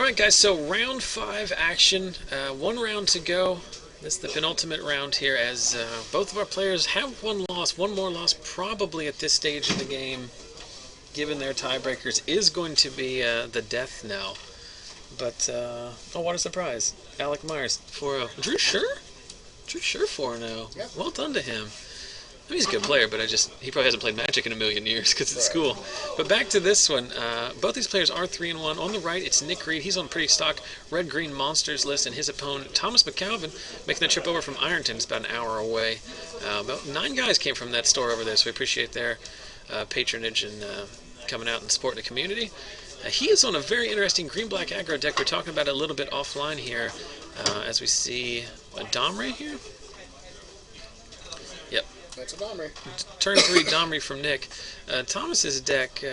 Alright guys, so round 5 action, 1 round to go. This is the penultimate round here as both of our players have one loss. One more loss probably at this stage of the game, given their tiebreakers, is going to be the death knell. But, oh, what a surprise. Alec Myers, 4-0. Drew Sure? Drew Sure 4-0. Yep. Well done to him. I mean, he's a good player, but he probably hasn't played Magic in a million years because it's school. But back to this one. Both these players are 3-1. On the right, it's Nick Reid. He's on pretty stock Red-Green Monsters list, and his opponent, Thomas McCalvin, making the trip over from Ironton. It's about an hour away. About 9 guys came from that store over there, so we appreciate their patronage and coming out and supporting the community. He is on a very interesting green-black aggro deck. We're talking about it a little bit offline here as we see a Domri here. Yep. That's a Domri. Turn 3 Domri from Nick. Thomas's deck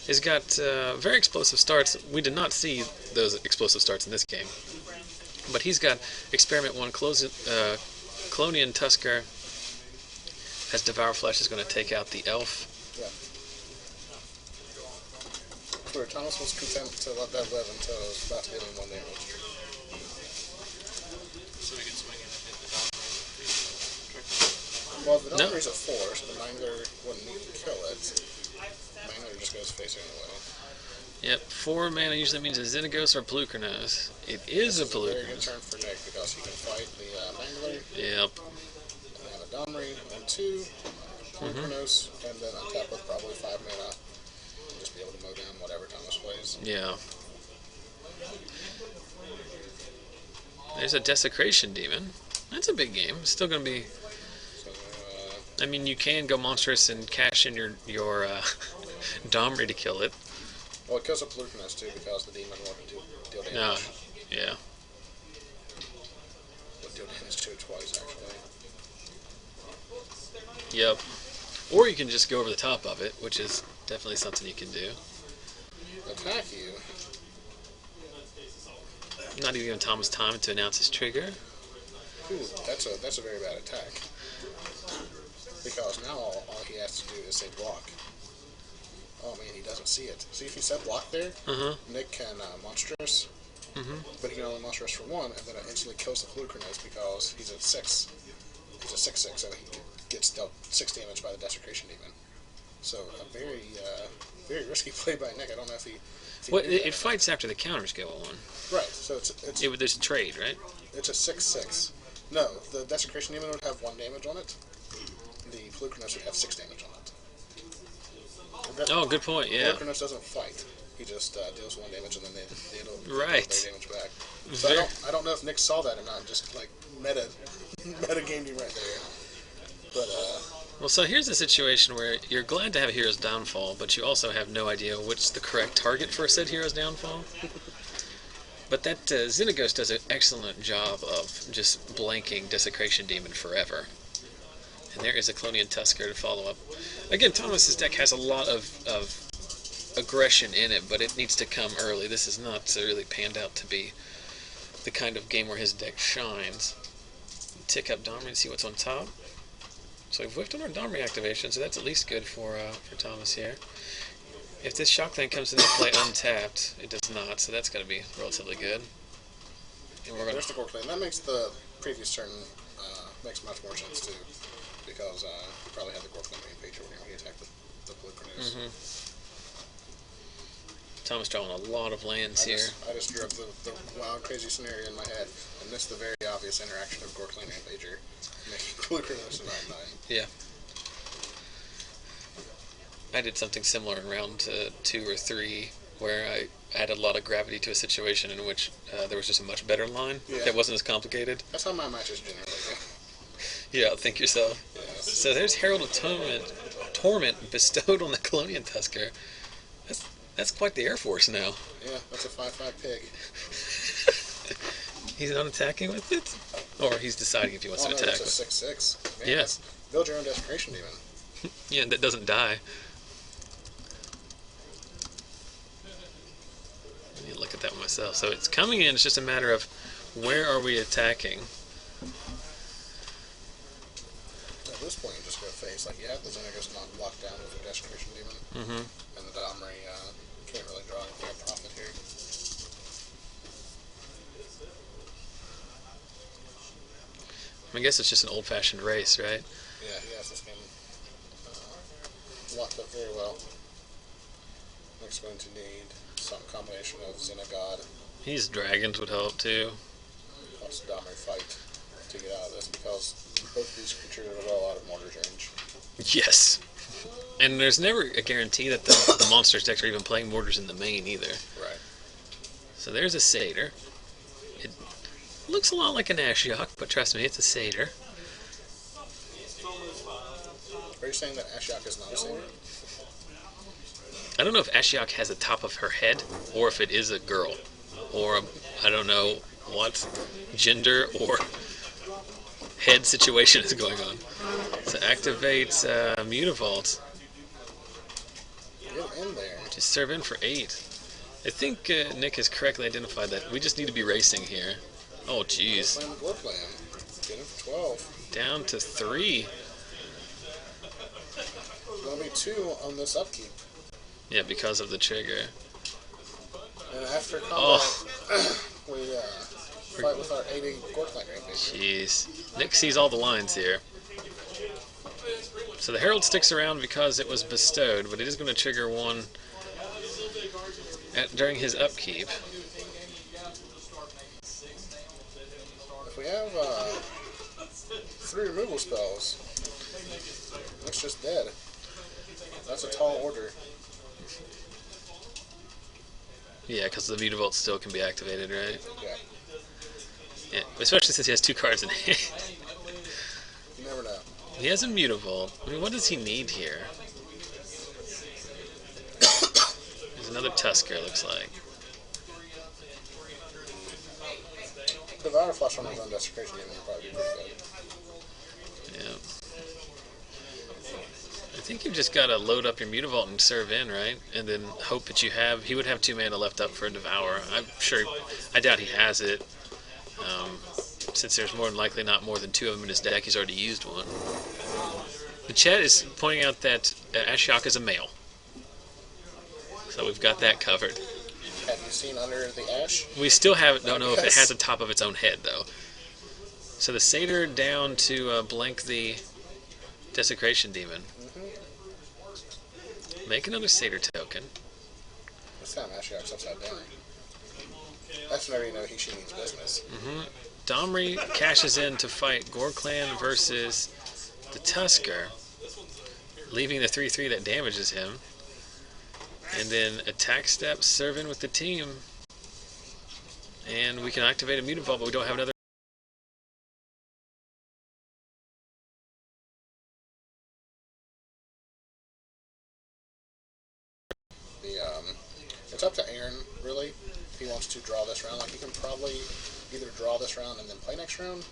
has got very explosive starts. We did not see those explosive starts in this game. But he's got Experiment 1, Clonian Tusker, as Devour Flesh is going to take out the Elf. Yeah. Where Thomas was content to let that live until it was about to hit him 1 damage. So we can swing in and hit the Domri. Well, the Domri's at 4, so the Mangler wouldn't need to kill it. Mangler just goes facing away. Yep, 4 mana usually means a Xenagos or Pelucranos. It is a Pelucranos. Very good turn for Nick because he can fight the Mangler. Yep. And have a Domri and 2 Pelucranos, and then on top with probably 5 mana. Just be able to mow down whatever Thomas plays. Yeah. There's a Desecration Demon. That's a big game. It's still going to be... So, I mean, you can go monstrous and cash in your Domri to kill it. well, it kills a Pelucranos too because the demon won't deal damage. No. Yeah. Would deal damage to it twice, actually. Yep. Or you can just go over the top of it, which is definitely something you can do. Attack you. Not even giving Thomas time to announce his trigger. Ooh, that's a very bad attack. Because now all he has to do is say block. Oh man, he doesn't see it. See, if he said block there, Nick can monstrous, but he can only monstrous for 1, and then it instantly kills the Pelucranos because he's at 6. He's a 6/6, so he gets dealt 6 damage by the Desecration Demon. So a very very risky play by Nick. I don't know if he. Well, it fights after the counters go on. Right. So There's a trade, right? it's a 6/6. No, the Desecration Demon would have 1 damage on it. The Pelucranos would have 6 damage on it. Oh, good point. Yeah. Pelucranos doesn't fight. He just deals 1 damage and then they deal Right. their damage back. So I don't know if Nick saw that or not. Just like meta gamed him right there. But Well, so here's a situation where you're glad to have a hero's downfall, but you also have no idea what's the correct target for said hero's downfall. But that Xenagos does an excellent job of just blanking Desecration Demon forever. And there is a Clonian Tusker to follow up. Again, Thomas's deck has a lot of aggression in it, but it needs to come early. This is not really panned out to be the kind of game where his deck shines. Tick up Domri and see what's on top. So we've whiffed on our Domri activation, so that's at least good for Thomas here. If this Shock thing comes into play untapped, it does not, so that's going to be relatively good. And we're going there's the Gorkling. That makes the previous turn makes much more sense too, because you probably had the Gorkling main page when he attacked the Pelucranos. Thomas drawing a lot of lands here. I just drew up the wild, crazy scenario in my head and missed the very obvious interaction of Gorkling and Pager making Pelucranos a 9/9. Yeah. I did something similar in round 2 or 3, where I added a lot of gravity to a situation in which there was just a much better line that wasn't as complicated. That's how my matches generally go. Yeah, think yourself. Yes. So there's Herald of Torment bestowed on the Clonian Tusker. That's quite the Air Force now. Yeah, that's a 5/5 pig. He's not attacking with it? Or he's deciding if he wants to attack that's with it. a 6/6. Man, Yes. Build your own Desecration Demon. Yeah, that doesn't die. I need to look at that one myself. So it's coming in, it's just a matter of where are we attacking? At this point, you just go face. Like, yeah, the Xenagos not locked down with a Desecration Demon. And the Domri can't really draw anything of profit here. I guess it's just an old-fashioned race, right? Yeah, he has this game locked up very well. Nick's going to need some combination of Xenagod These dragons would help too. plus Domri fight to get out of this because both of these creatures are well out of mortar's range. Yes. And there's never a guarantee that the monsters decks are even playing mortars in the main either. Right. So there's a satyr. It looks a lot like an Ashiok, but trust me, it's a satyr. Are you saying that Ashiok is not a satyr? I don't know if Ashiok has the top of her head, or if it is a girl, or I don't know what gender or head situation is going on. So activates Mutavault. Get in there. Just serve in for 8. I think Nick has correctly identified that we just need to be racing here. Oh, jeez. Playing the Gore plan. Get in for 12. Down to 3. There's going to be 2 on this upkeep. Yeah, because of the trigger. And after combat, we fight with our 80 Gore Clan Rampage. Jeez. Nick sees all the lines here. So the Herald sticks around because it was bestowed, but it is going to trigger 1 during his upkeep. If we have 3 removal spells, Nick's just dead. That's a tall order. Yeah, because the Mutavault still can be activated, right? Yeah. Yeah, especially since he has 2 cards in hand. You never know. He has a Mutavault. I mean, what does he need here? There's another Tusker, looks like. Devour Flesh on his own desecration game would probably be pretty good. Yeah. I think you've just got to load up your Mutavault and serve in, right? And then hope that you have... He would have 2 mana left up for a Devour. I'm sure... I doubt he has it. Since there's more than likely not more than 2 of them in his deck, he's already used 1. The chat is pointing out that Ashiok is a male. So we've got that covered. Have you seen Under the Ash? We still don't know if it has a top of its own head, though. So the Satyr down to blank the Desecration Demon. Make another Satyr token. This time Ashiok's upside down. That's whenever you know she means business. Domri cashes in to fight Gore Clan versus the Tusker, leaving the 3/3 that damages him. And then attack step, serve in with the team. And we can activate a Mutavault, but we don't have another. It's up to Aaron, really, if he wants to draw this round. Like, he can probably either draw this round and then play next round,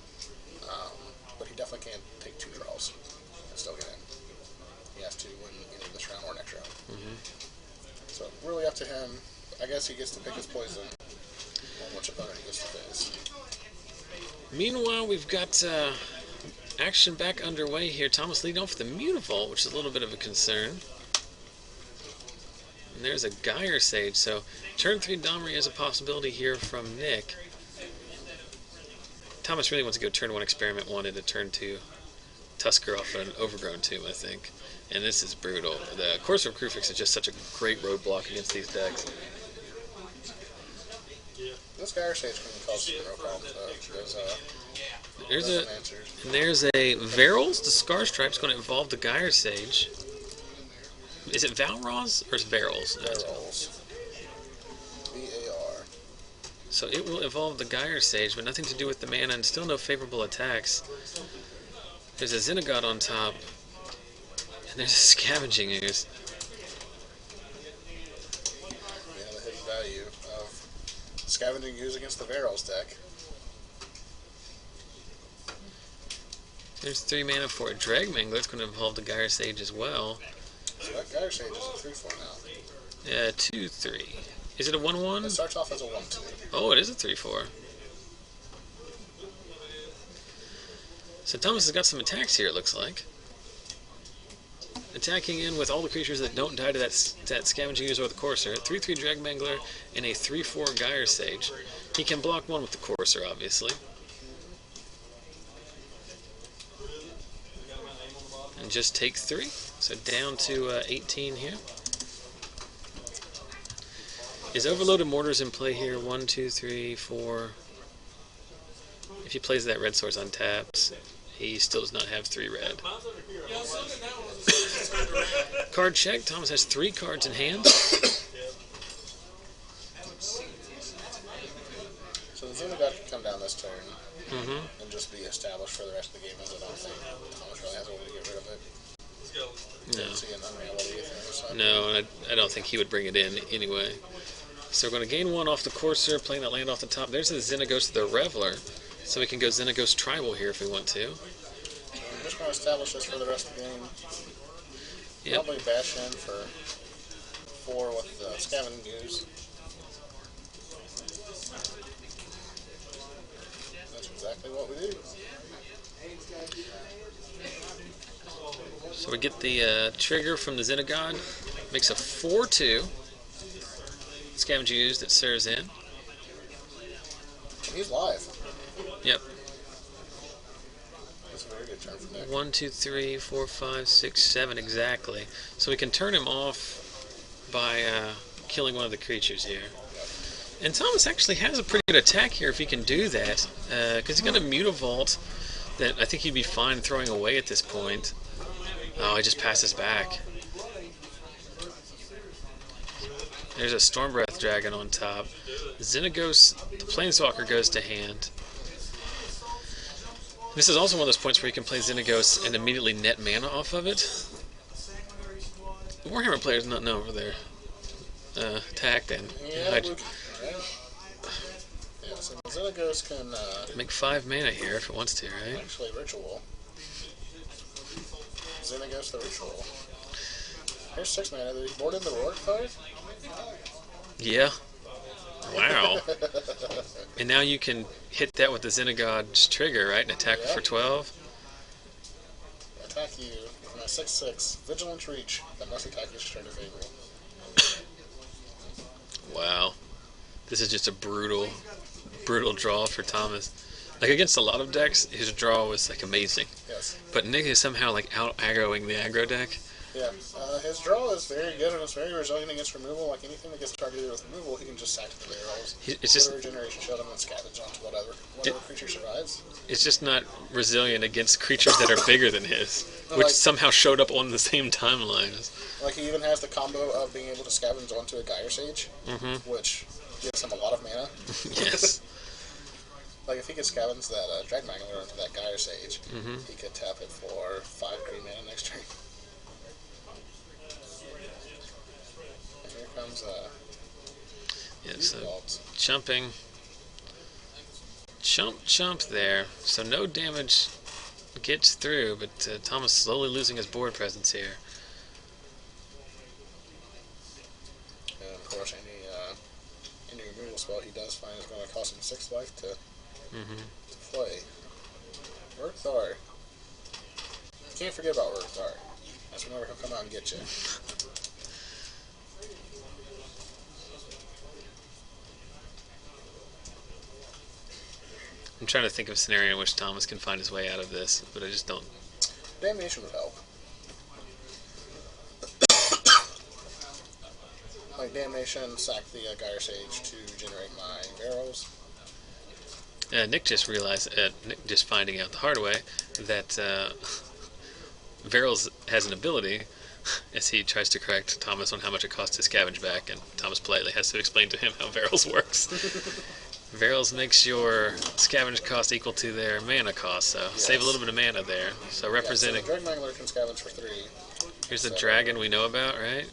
but he definitely can't take 2 draws and still get in. He has to win either this round or next round. So, really up to him. I guess he gets to pick his poison on which opponent he gets to face. Meanwhile, we've got action back underway here. Thomas leading off with the Mutavault, which is a little bit of a concern. And there's a Gyre Sage, so turn 3 Domri is a possibility here from Nick. Thomas really wants to go turn 1 Experiment 1 into turn 2 Tusker off an Overgrown Tomb, I think. And this is brutal. The Courser of Crufix is just such a great roadblock against these decks. This Gyre Sage can cause some real problems, though. There's a Varol's. The Scar Stripe's going to evolve the Gyre Sage. Is it Valroz or is it Varol's? Varol's. V-A-R. So it will evolve the Gyre Sage, but nothing to do with the mana, and still no favorable attacks. There's a Xenagod on top, and there's a Scavenging Ooze. Yeah, the hidden value of Scavenging Ooze against the Varol's deck. There's 3 mana for a Drag Mangler. It's going to evolve the Gyre Sage as well. So that Gyre Sage is a 3/4 now. Yeah, 2/3. Is it a 1/1? It starts off as a 1/2. Oh, it is a 3/4. So Thomas has got some attacks here, it looks like. Attacking in with all the creatures that don't die to that Scavenging Ooze or the Courser. 3/3 Drag Mangler and a 3/4 Gyre Sage. He can block 1 with the Courser, obviously. and just take 3. So down to 18 here. Is Overloaded Mortars in play here? 1, 2, 3, 4. If he plays that red source untapped, he still does not have 3 red. Card check. Thomas has 3 cards in hand. So the Xenogod can come down this turn and just be established for the rest of the game, as I don't think Thomas really has a way to get rid of it. No. See an unreality thing, No, and I don't think he would bring it in anyway. So we're going to gain 1 off the Courser, playing that land off the top. There's the Xenagos the Reveler. So we can go Xenagos Tribal here if we want to. I'm just going to establish this for the rest of the game. Yep. Probably bash in for 4 with the Scavenging Ooze. That's exactly what we do. So we get the trigger from the Xenagod. Makes a 4/2. Scavenging Ooze that serves in. He's live. Yep. That's a very good turn for Nick. 1, 2, 3, 4, 5, 6, 7 exactly. So we can turn him off by killing one of the creatures here. And Thomas actually has a pretty good attack here if he can do that, because he's got a Mutavault that I think he'd be fine throwing away at this point. Oh, he just passes back. There's a Stormbreath Dragon on top. Xenagos, the Planeswalker, goes to hand. This is also one of those points where you can play Xenagos and immediately net mana off of it. The Warhammer player's not known for their attack then. Yeah, so Xenagos can make 5 mana here if it wants to, right? actually ritual. Xenagos the Ritual. Here's 6 mana. Did he board in the Roar card? Yeah. Wow. And now you can hit that with the Xenagod's trigger, right? And attack for 12. Attack you with my 6/6 Vigilant Reach that must attack each turn if able. Wow. This is just a brutal draw for Thomas. Like against a lot of decks, his draw was like amazing. Yes. But Nick is somehow like out aggroing the aggro deck. Yeah. His draw is very good and it's very resilient against removal. Like anything that gets targeted with removal, he can just sack the barrels. It's just put a regeneration shut him and scavenge onto whatever creature survives. It's just not resilient against creatures that are bigger than his, which like, somehow showed up on the same timeline. Like he even has the combo of being able to scavenge onto a Gyre Sage, which gives him a lot of mana. Yes. Like if he could scavenge that Dragon Mangler onto that Gyre Sage, he could tap it for 5 green mana next turn. And here comes so chumping. Chump there. So no damage gets through, but Thomas slowly losing his board presence here. And of course, any removal spell he does find is going to cost him 6 life to play. Urthar. Can't forget about Urthar. That's whenever he'll come out and get you. I'm trying to think of a scenario in which Thomas can find his way out of this, but I just don't. Damnation would help. Like Damnation, sack the Gyre Sage to generate my barrels. Nick just realized, Nick just finding out the hard way, that Varels has an ability, as he tries to correct Thomas on how much it costs to scavenge back, and Thomas politely has to explain to him how Varels works. Varels makes your scavenge cost equal to their mana cost, so save a little bit of mana there. So representing... Yeah, so the Dragon Mangler can scavenge for 3. Here's the dragon we know about, right?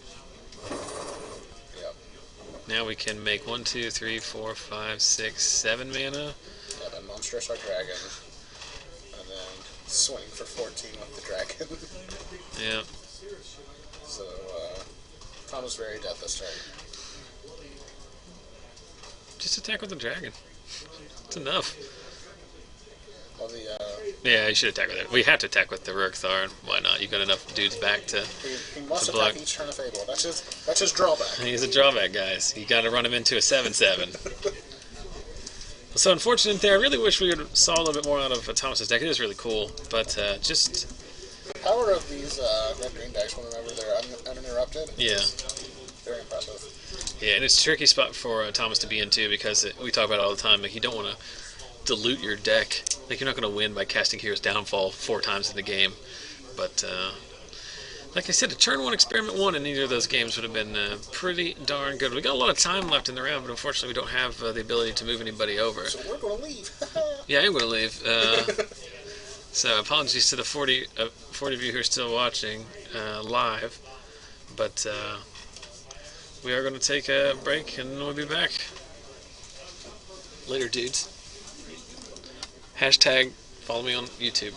Yep. Now we can make 1, 2, 3, 4, 5, 6, 7 mana. Yep, and Monstrous our dragon. And then swing for 14 with the dragon. Yeah. So, Thomas very death this turn. Just attack with the dragon. It's enough. Well, yeah, you should attack with it. We have to attack with the Urthar. Why not? You got enough dudes back to. He must attack each turn of Fable. That's his drawback. He's a drawback, guys. You got to run him into a 7/7. So unfortunate there. I really wish we saw a little bit more out of Thomas's deck. It is really cool, but just power of these red green decks whenever they're uninterrupted. Yeah. Very impressive. Yeah, and it's a tricky spot for Thomas to be in too, because we talk about it all the time. Like, you don't want to dilute your deck. Like, you're not going to win by casting Hero's Downfall 4 times in the game. But like I said, a turn 1 experiment 1 in either of those games would have been pretty darn good. We got a lot of time left in the round, but unfortunately we don't have the ability to move anybody over. So we're going to leave. Yeah, I am going to leave. So apologies to the 40 of you who are still watching live, but we are going to take a break and we'll be back. Later, dudes. Hashtag follow me on YouTube.